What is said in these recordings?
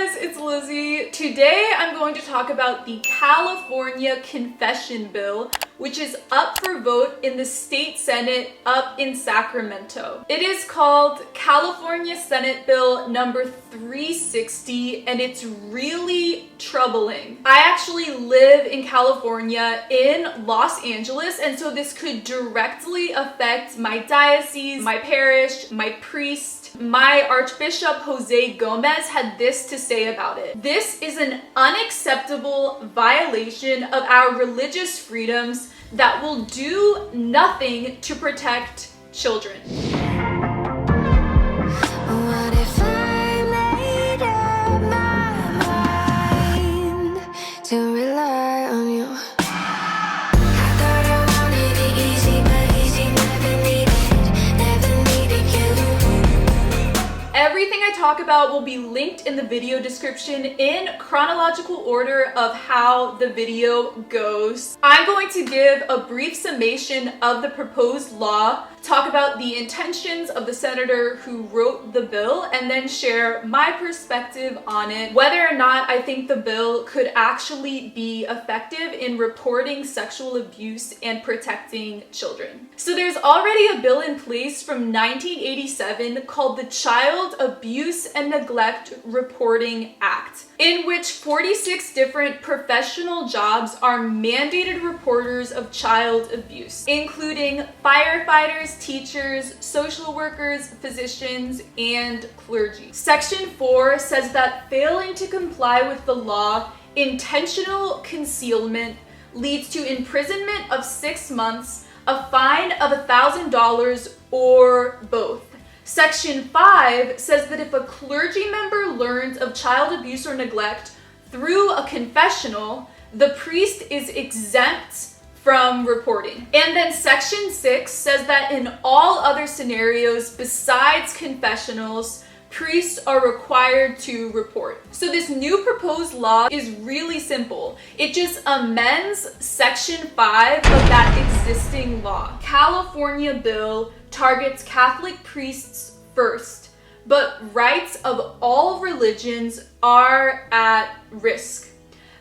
guys, it's Lizzie. Today I'm going to talk about the California Confession Bill, which is up for vote in the state Senate up in Sacramento. It is called California Senate Bill number 360, and it's really troubling. I actually live in California in Los Angeles, and so this could directly affect my diocese, my parish, my priest. My Archbishop Jose Gomez had this to say about it. This is an unacceptable violation of our religious freedoms that will do nothing to protect children. What if I made up my mind to rely on you? I thought I wanted it easy, but easy never needed you. Everything I talk about will be linked in the video description in chronological order of how the video goes. I'm going to give a brief summation of the proposed law, talk about the intentions of the senator who wrote the bill, and then share my perspective on it, whether or not I think the bill could actually be effective in reporting sexual abuse and protecting children. So there's already a bill in place from 1987 called the Child Abuse and Neglect Reporting Act, in which 46 different professional jobs are mandated reporters of child abuse, including firefighters, teachers, social workers, physicians, and clergy. Section 4 says that failing to comply with the law, intentional concealment leads to imprisonment of 6 months, a fine of $1,000, or both. Section 5 says that if a clergy member learns of child abuse or neglect through a confessional, the priest is exempt from reporting. And then Section 6 says that in all other scenarios besides confessionals, priests are required to report. So this new proposed law is really simple. It just amends Section 5 of that existing law. California bill targets Catholic priests first, but rights of all religions are at risk.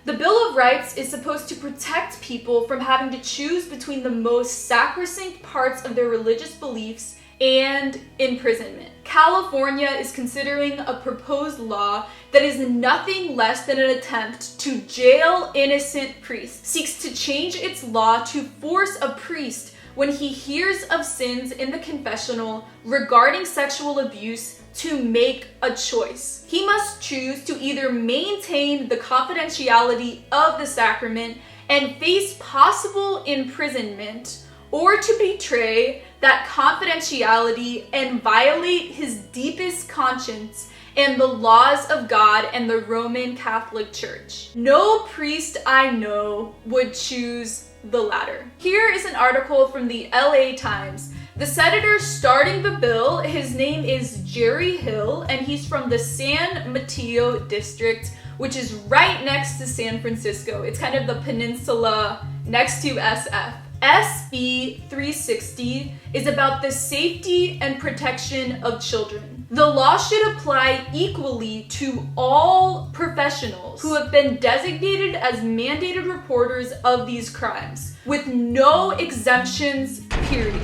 The Bill of Rights is supposed to protect people from having to choose between the most sacrosanct parts of their religious beliefs and imprisonment. California is considering a proposed law that is nothing less than an attempt to jail innocent priests, seeks to change its law to force a priest when he hears of sins in the confessional regarding sexual abuse to make a choice. He must choose to either maintain the confidentiality of the sacrament and face possible imprisonment, or to betray that confidentiality and violate his deepest conscience and the laws of God and the Roman Catholic Church. No priest I know would choose the latter. Here is an article from the LA Times. The senator starting the bill, his name is Jerry Hill, and he's from the San Mateo district, which is right next to San Francisco. It's kind of the peninsula next to SF. SB 360 is about the safety and protection of children. The law should apply equally to all professionals who have been designated as mandated reporters of these crimes, with no exemptions, period.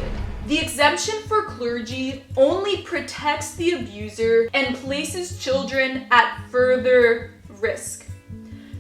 The exemption for clergy only protects the abuser and places children at further risk.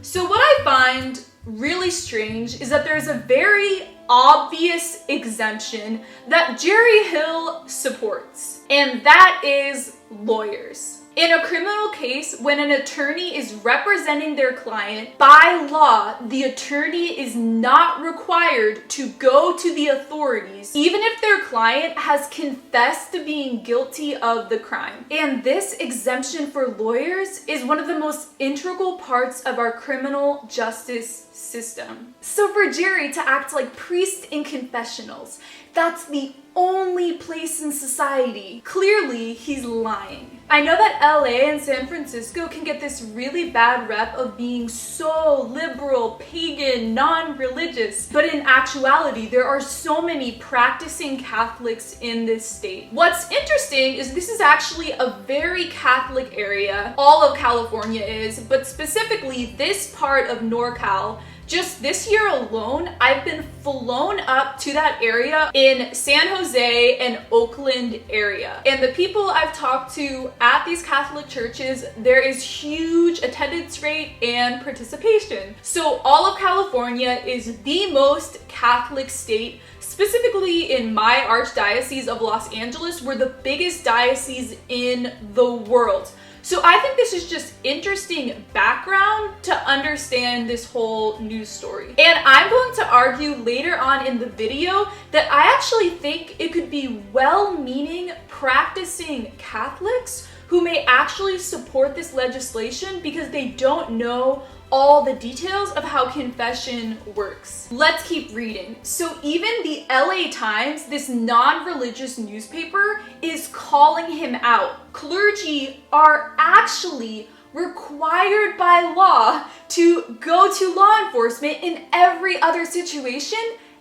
So what I find really strange is that there's a very obvious exemption that Jerry Hill supports, and that is lawyers. In a criminal case, when an attorney is representing their client, by law, the attorney is not required to go to the authorities, even if their client has confessed to being guilty of the crime. And this exemption for lawyers is one of the most integral parts of our criminal justice system. So for Jerry to act like priest in confessionals, that's the only place in society. Clearly, he's lying. I know that LA and San Francisco can get this really bad rep of being so liberal, pagan, non-religious, but in actuality, there are so many practicing Catholics in this state. What's interesting is this is actually a very Catholic area. All of California is, but specifically this part of NorCal. Just this year alone, I've been flown up to that area in San Jose and Oakland area. And the people I've talked to at these Catholic churches, there is huge attendance rate and participation. So all of California is the most Catholic state. Specifically in my Archdiocese of Los Angeles, we're the biggest diocese in the world. So I think this is just interesting background to understand this whole news story. And I'm going to argue later on in the video that I actually think it could be well-meaning, practicing Catholics who may actually support this legislation because they don't know all the details of how confession works. Let's keep reading. So even the LA Times, this non-religious newspaper, is calling him out. Clergy are actually required by law to go to law enforcement in every other situation,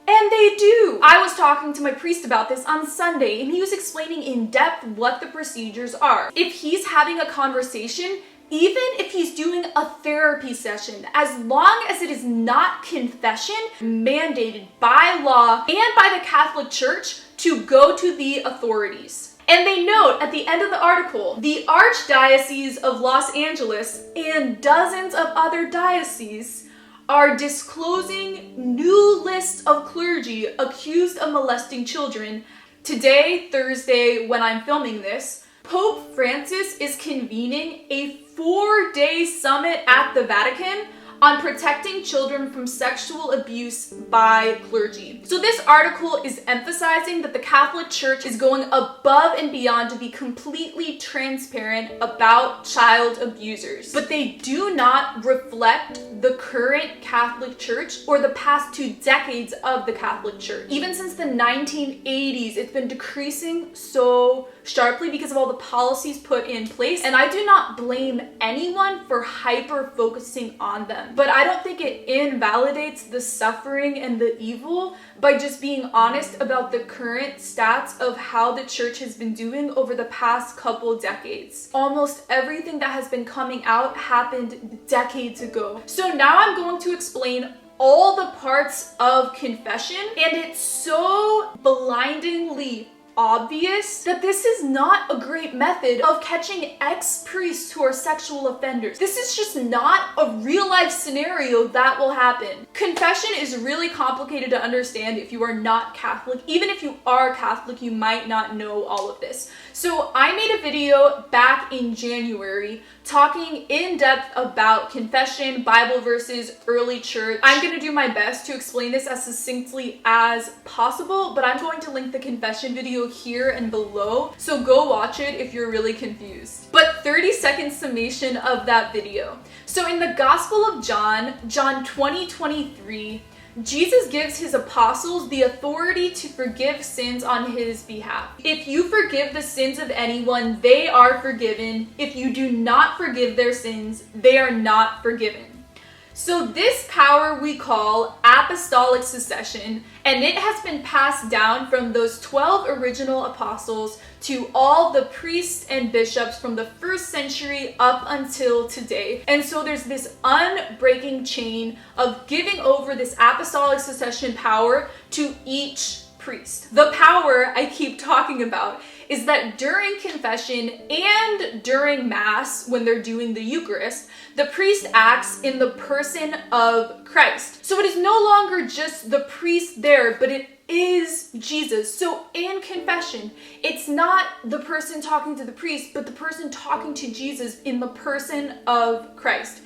and they do. I was talking to my priest about this on Sunday, and he was explaining in depth what the procedures are. If he's having a conversation, even if he's doing a therapy session, as long as it is not confession mandated by law and by the Catholic Church to go to the authorities. And they note at the end of the article, the Archdiocese of Los Angeles and dozens of other dioceses are disclosing new lists of clergy accused of molesting children. Today, Thursday, when I'm filming this, Pope Francis is convening a 4-day summit at the Vatican on protecting children from sexual abuse by clergy. So this article is emphasizing that the Catholic Church is going above and beyond to be completely transparent about child abusers. But they do not reflect the current Catholic Church or the past 2 decades of the Catholic Church. Even since the 1980s, it's been decreasing so sharply because of all the policies put in place. And I do not blame anyone for hyper-focusing on them. But I don't think it invalidates the suffering and the evil by just being honest about the current stats of how the church has been doing over the past couple decades. Almost everything that has been coming out happened decades ago. So now I'm going to explain all the parts of confession, and it's so blindingly obvious that this is not a great method of catching ex-priests who are sexual offenders. This is just not a real-life scenario that will happen. Confession is really complicated to understand if you are not Catholic. Even if you are Catholic, you might not know all of this. So I made a video back in January talking in depth about confession, Bible verses, early church. I'm going to do my best to explain this as succinctly as possible, but I'm going to link the confession video here and below, so go watch it if you're really confused. But 30-second summation of that video. So in the Gospel of John 20:23, Jesus gives his apostles the authority to forgive sins on his behalf. If you forgive the sins of anyone, they are forgiven. If you do not forgive their sins, they are not forgiven. So this power we call apostolic succession, and it has been passed down from those 12 original apostles to all the priests and bishops from the 1st century up until today. And so there's this unbreaking chain of giving over this apostolic succession power to each priest. The power I keep talking about is that during confession and during Mass, when they're doing the Eucharist, the priest acts in the person of Christ. So it is no longer just the priest there, but it is Jesus. So in confession, it's not the person talking to the priest, but the person talking to Jesus in the person of Christ.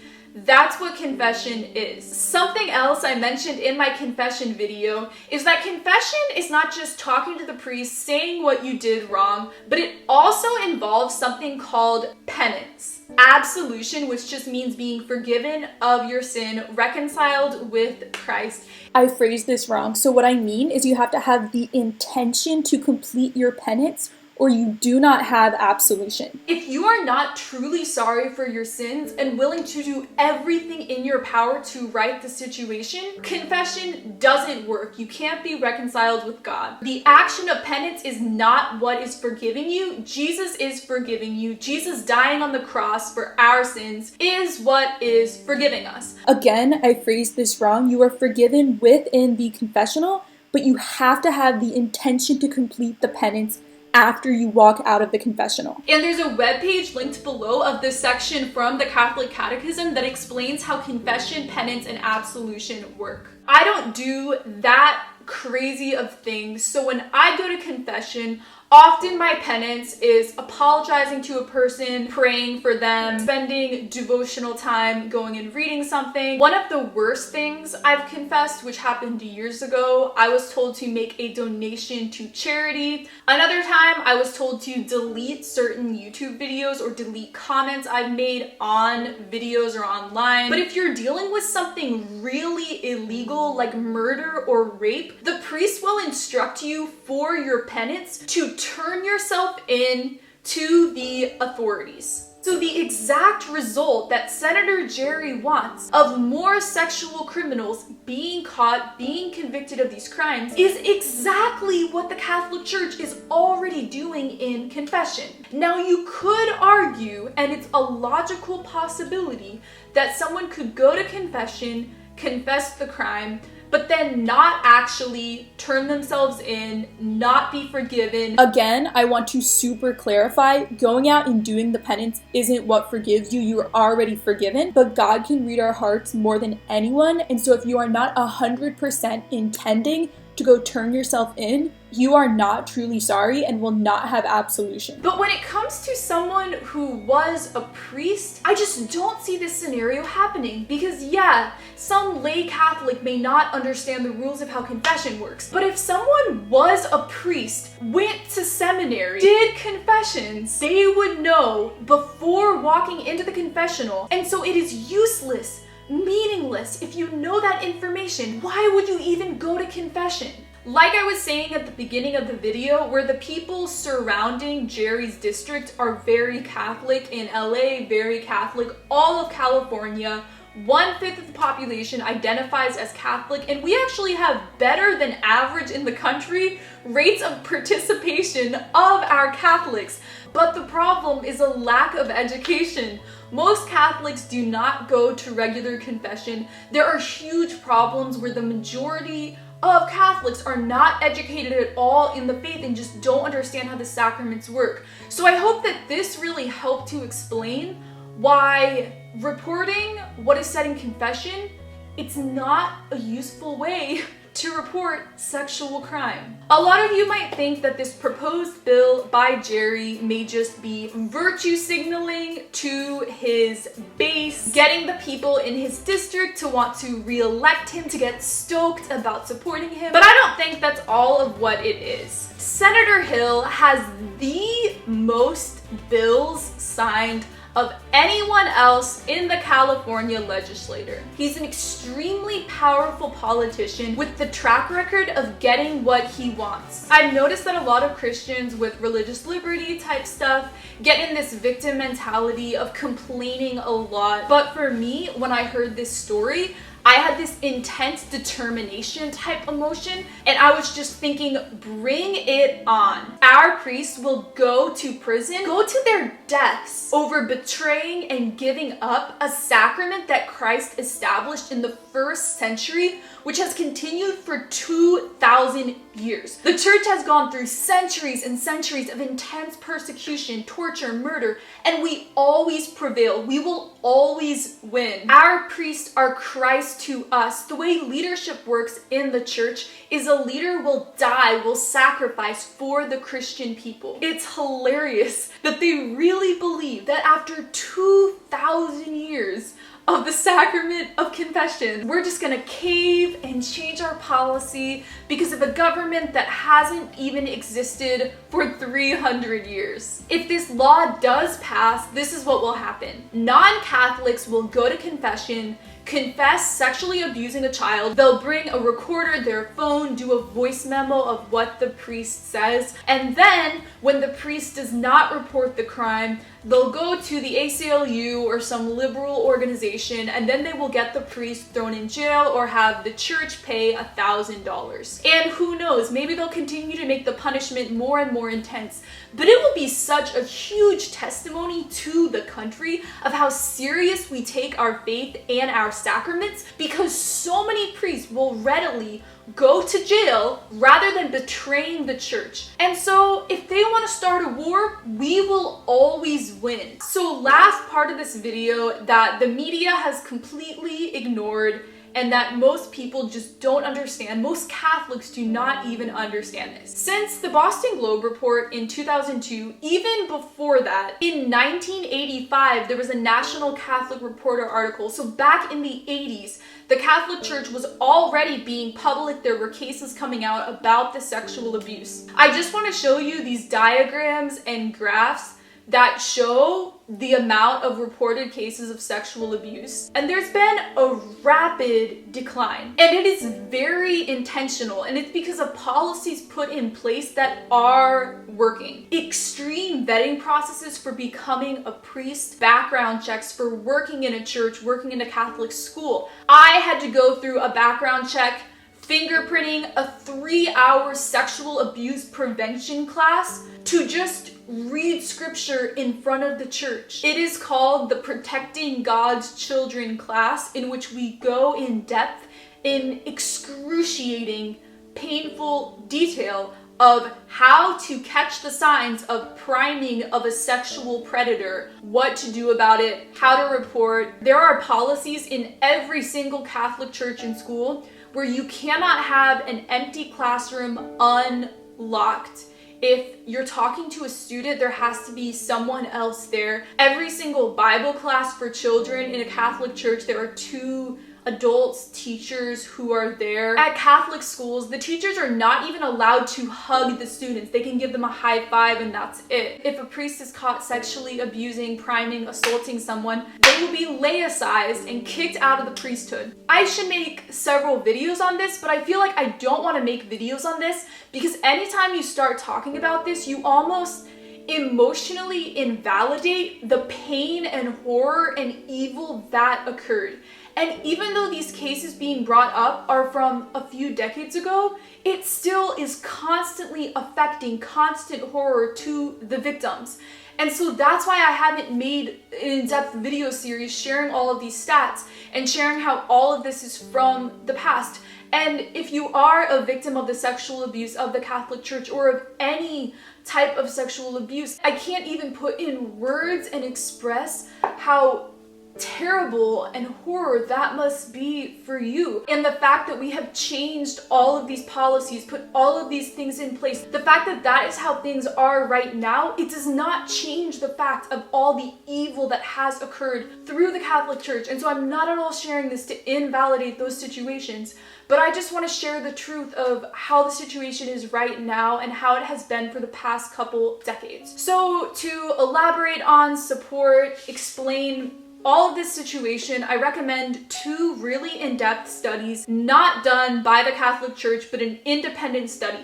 That's what confession is. Something else I mentioned in my confession video is that confession is not just talking to the priest, saying what you did wrong, but it also involves something called penance. Absolution, which just means being forgiven of your sin, reconciled with Christ. I phrased this wrong. So what I mean is you have to have the intention to complete your penance or you do not have absolution. If you are not truly sorry for your sins and willing to do everything in your power to right the situation, confession doesn't work. You can't be reconciled with God. The action of penance is not what is forgiving you. Jesus is forgiving you. Jesus dying on the cross for our sins is what is forgiving us. Again, I phrased this wrong. You are forgiven within the confessional, but you have to have the intention to complete the penance after you walk out of the confessional. And there's a webpage linked below of this section from the Catholic Catechism that explains how confession, penance, and absolution work. I don't do that crazy of things, so when I go to confession, often my penance is apologizing to a person, praying for them, spending devotional time going and reading something. One of the worst things I've confessed, which happened years ago, I was told to make a donation to charity. Another time, I was told to delete certain YouTube videos or delete comments I've made on videos or online. But if you're dealing with something really illegal like murder or rape, the priest will instruct you for your penance to turn yourself in to the authorities. So the exact result that Senator Jerry wants of more sexual criminals being caught, being convicted of these crimes, is exactly what the Catholic Church is already doing in confession. Now you could argue, and it's a logical possibility, that someone could go to confession, confess the crime, but then not actually turn themselves in, not be forgiven. Again, I want to super clarify, going out and doing the penance isn't what forgives you. You are already forgiven, but God can read our hearts more than anyone. And so if you are not 100% intending to go turn yourself in, you are not truly sorry and will not have absolution. But when it comes to someone who was a priest, I just don't see this scenario happening, because yeah, some lay Catholic may not understand the rules of how confession works, but if someone was a priest, went to seminary, did confessions, they would know before walking into the confessional. And so it is useless, meaningless. If you know that information, why would you even go to confession? Like I was saying at the beginning of the video, where the people surrounding Jerry's district are very Catholic, in LA, very Catholic, all of California, 1/5 of the population identifies as Catholic, and we actually have better than average in the country rates of participation of our Catholics. But the problem is a lack of education. Most Catholics do not go to regular confession. There are huge problems where the majority of Catholics are not educated at all in the faith and just don't understand how the sacraments work. So I hope that this really helped to explain why reporting what is said in confession, it's not a useful way to report sexual crime. A lot of you might think that this proposed bill by Jerry may just be virtue signaling to his base, getting the people in his district to want to re-elect him, to get stoked about supporting him. But I don't think that's all of what it is. Senator Hill has the most bills signed of anyone else in the California legislature. He's an extremely powerful politician with the track record of getting what he wants. I've noticed that a lot of Christians with religious liberty type stuff get in this victim mentality of complaining a lot. But for me, when I heard this story, I had this intense determination type emotion, and I was just thinking, bring it on. Our priests will go to prison, go to their deaths over betraying and giving up a sacrament that Christ established in the first century, which has continued for 2,000 years. The church has gone through centuries and centuries of intense persecution, torture, murder, and we always prevail. We will always win. Our priests are Christ to us. The way leadership works in the church is a leader will die, will sacrifice for the Christian people. It's hilarious that they really believe that after 2,000 years of the sacrament of confession. We're just gonna cave and change our policy because of a government that hasn't even existed for 300 years. If this law does pass, this is what will happen. Non-Catholics will go to confession, confess sexually abusing a child. They'll bring a recorder, their phone, do a voice memo of what the priest says, and then when the priest does not report the crime, they'll go to the ACLU or some liberal organization, and then they will get the priest thrown in jail or have the church pay $1,000. And who knows, maybe they'll continue to make the punishment more and more intense, but it will be such a huge testimony to the country of how serious we take our faith and our sacraments, because so many priests will readily go to jail rather than betraying the church. And so if they want to start a war, we will always win. So last part of this video that the media has completely ignored and that most people just don't understand. Most Catholics do not even understand this. Since the Boston Globe report in 2002, even before that, in 1985, there was a National Catholic Reporter article. So back in the 80s, the Catholic Church was already being public. There were cases coming out about the sexual abuse. I just want to show you these diagrams and graphs that show the amount of reported cases of sexual abuse. And there's been a rapid decline. And it is very intentional. And it's because of policies put in place that are working. Extreme vetting processes for becoming a priest, background checks for working in a church, working in a Catholic school. I had to go through a background check, fingerprinting, a 3-hour sexual abuse prevention class to just read scripture in front of the church. It is called the Protecting God's Children class, in which we go in depth in excruciating, painful detail of how to catch the signs of priming of a sexual predator, what to do about it, how to report. There are policies in every single Catholic church and school where you cannot have an empty classroom unlocked. If you're talking to a student, there has to be someone else there. Every single Bible class for children in a Catholic church, there are 2 adults, teachers who are there. At Catholic schools, the teachers are not even allowed to hug the students. They can give them a high five and that's it. If a priest is caught sexually abusing, priming, assaulting someone, they will be laicized and kicked out of the priesthood. I should make several videos on this, but I feel like I don't want to make videos on this because anytime you start talking about this, you almost emotionally invalidate the pain and horror and evil that occurred. And even though these cases being brought up are from a few decades ago, it still is constantly affecting constant horror to the victims. And so that's why I haven't made an in-depth video series sharing all of these stats and sharing how all of this is from the past. And if you are a victim of the sexual abuse of the Catholic Church or of any type of sexual abuse, I can't even put in words and express how terrible and horror that must be for you. And the fact that we have changed all of these policies, put all of these things in place, the fact that that is how things are right now, it does not change the fact of all the evil that has occurred through the Catholic Church. And so I'm not at all sharing this to invalidate those situations, but I just want to share the truth of how the situation is right now and how it has been for the past couple decades. So to elaborate on, support, explain all of this situation, I recommend 2 really in-depth studies not done by the Catholic Church, but an independent study.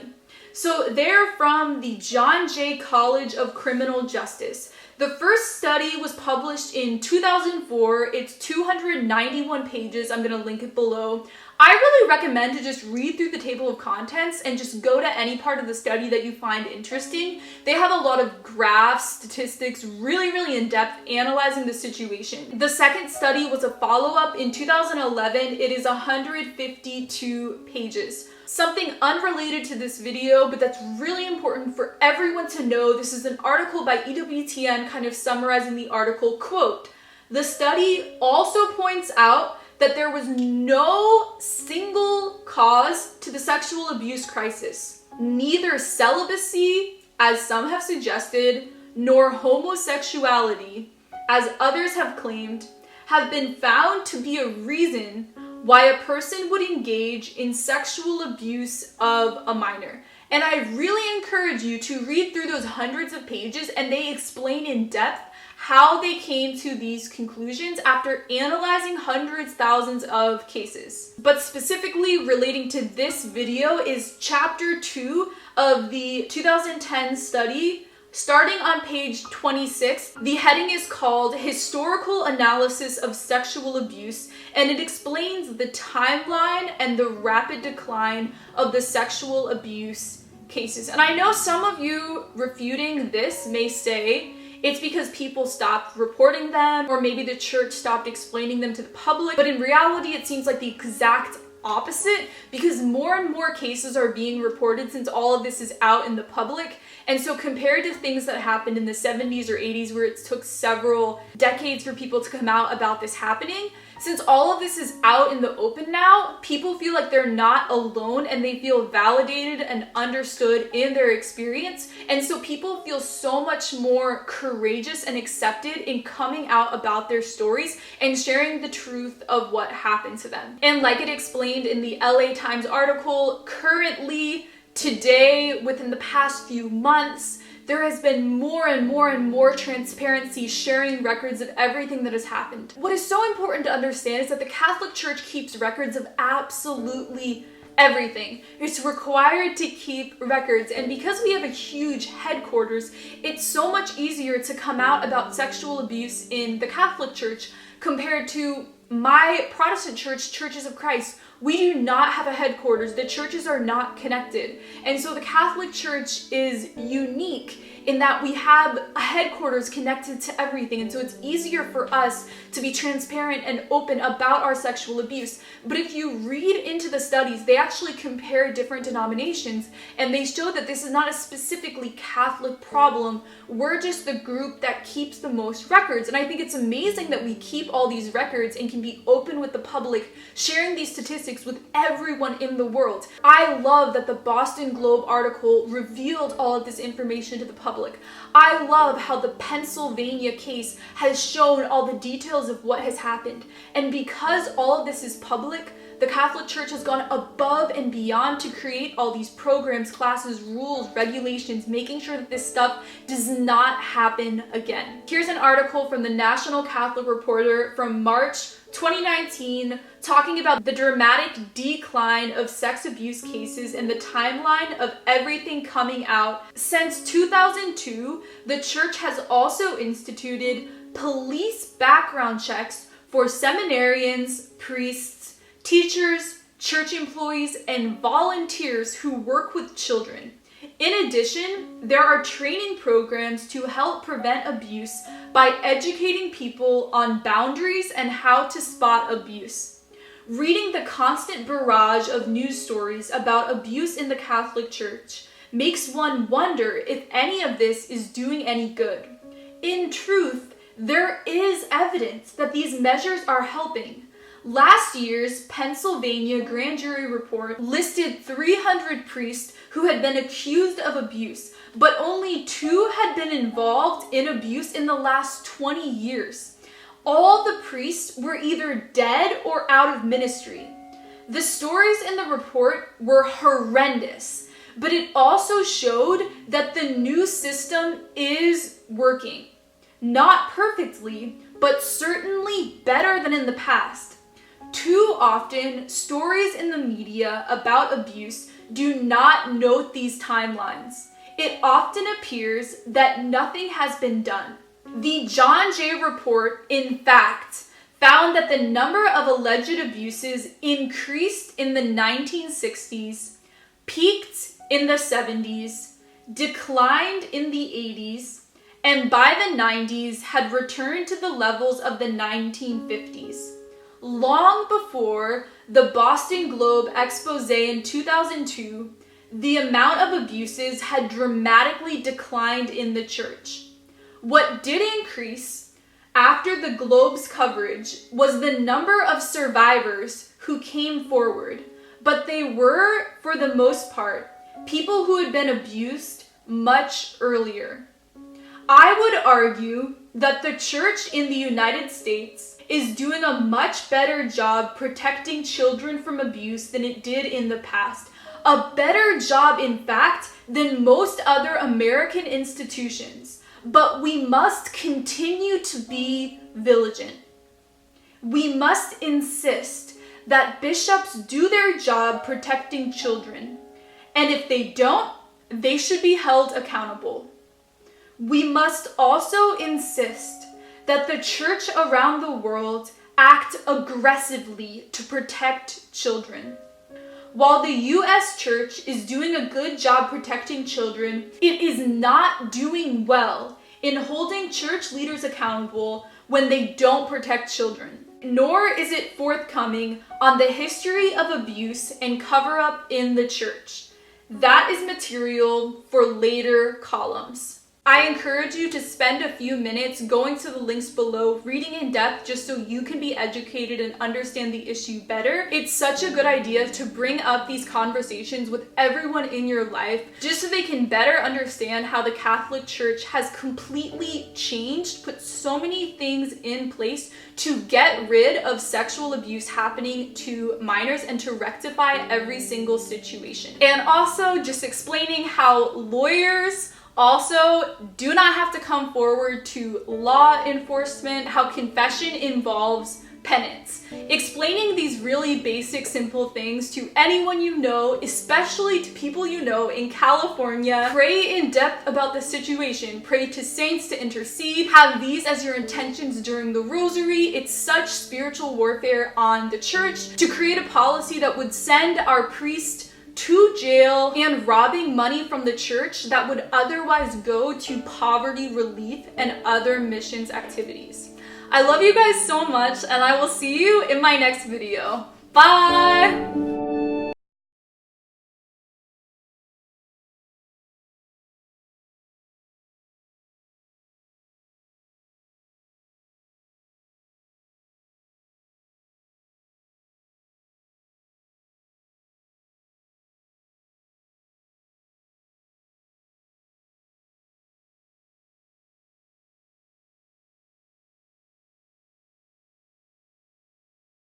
So they're from the John Jay College of Criminal Justice. The first study was published in 2004. It's 291 pages. I'm going to link it below. I really recommend to just read through the table of contents and just go to any part of the study that you find interesting. They have a lot of graphs, statistics, really in depth analyzing the situation. The second study was a follow-up in 2011. It is 152 pages. Something unrelated to this video, but that's really important for everyone to know. This is an article by EWTN kind of summarizing the article. Quote, "The study also points out that there was no single cause to the sexual abuse crisis. Neither celibacy, as some have suggested, nor homosexuality, as others have claimed, have been found to be a reason why a person would engage in sexual abuse of a minor. And I really encourage you to read through those hundreds of pages, and they explain in depth how they came to these conclusions after analyzing hundreds, thousands of cases. But specifically relating to this video is chapter 2 of the 2010 study. Starting on page 26, the heading is called Historical Analysis of Sexual Abuse, and it explains the timeline and the rapid decline of the sexual abuse cases. And I know some of you refuting this may say it's because people stopped reporting them, or maybe the church stopped explaining them to the public, but in reality it seems like the exact opposite, because more and more cases are being reported since all of this is out in the public. And so compared to things that happened in the 70s or 80s where it took several decades for people to come out about this happening, since all of this is out in the open now, people feel like they're not alone and they feel validated and understood in their experience. And so people feel so much more courageous and accepted in coming out about their stories and sharing the truth of what happened to them. And like it explained in the LA Times article, currently, today, within the past few months, there has been more and more transparency, sharing records of everything that has happened. What is so important to understand is that the Catholic Church keeps records of absolutely everything. It's required to keep records, and because we have a huge headquarters, it's so much easier to come out about sexual abuse in the Catholic Church compared to my Protestant church, Churches of Christ. We do not have a headquarters. The churches are not connected. And so the Catholic Church is unique in that we have a headquarters connected to everything. And so it's easier for us to be transparent and open about our sexual abuse. But if you read into the studies, they actually compare different denominations, and they show that this is not a specifically Catholic problem. We're just the group that keeps the most records. And I think it's amazing that we keep all these records and can be open with the public, sharing these statistics with everyone in the world. I love that the Boston Globe article revealed all of this information to the public. I love how the Pennsylvania case has shown all the details of what has happened. And because all of this is public, the Catholic Church has gone above and beyond to create all these programs, classes, rules, regulations, making sure that this stuff does not happen again. Here's an article from the National Catholic Reporter from March 2019 talking about the dramatic decline of sex abuse cases and the timeline of everything coming out. Since 2002, the church has also instituted police background checks for seminarians, priests, teachers, church employees, and volunteers who work with children. In addition, there are training programs to help prevent abuse by educating people on boundaries and how to spot abuse. Reading the constant barrage of news stories about abuse in the Catholic Church makes one wonder if any of this is doing any good. In truth, there is evidence that these measures are helping. Last year's Pennsylvania grand jury report listed 300 priests who had been accused of abuse, but only 2 had been involved in abuse in the last 20 years. All the priests were either dead or out of ministry. The stories in the report were horrendous, but it also showed that the new system is working. Not perfectly, but certainly better than in the past. Too often, stories in the media about abuse do not note these timelines. It often appears that nothing has been done. The John Jay report, in fact, found that the number of alleged abuses increased in the 1960s, peaked in the 70s, declined in the 80s, and by the 90s had returned to the levels of the 1950s. Long before the Boston Globe expose in 2002, the amount of abuses had dramatically declined in the church. What did increase after the Globe's coverage was the number of survivors who came forward, but they were, for the most part, people who had been abused much earlier. I would argue that the church in the United States is doing a much better job protecting children from abuse than it did in the past. A better job, in fact, than most other American institutions. But we must continue to be vigilant. We must insist that bishops do their job protecting children. And if they don't, they should be held accountable. We must also insist that the church around the world act aggressively to protect children. While the U.S. church is doing a good job protecting children, it is not doing well in holding church leaders accountable when they don't protect children. Nor is it forthcoming on the history of abuse and cover-up in the church. That is material for later columns. I encourage you to spend a few minutes going to the links below, reading in depth just so you can be educated and understand the issue better. It's such a good idea to bring up these conversations with everyone in your life just so they can better understand how the Catholic Church has completely changed, put so many things in place to get rid of sexual abuse happening to minors and to rectify every single situation. And also just explaining how lawyers also do not have to come forward to law enforcement, how confession involves penance. Explaining these really basic, simple things to anyone you know, especially to people you know in California. Pray in depth about the situation. Pray to saints to intercede. Have these as your intentions during the rosary. It's such spiritual warfare on the church to create a policy that would send our priest to jail and robbing money from the church that would otherwise go to poverty relief and other missions activities. I love you guys so much, and I will see you in my next video. Bye!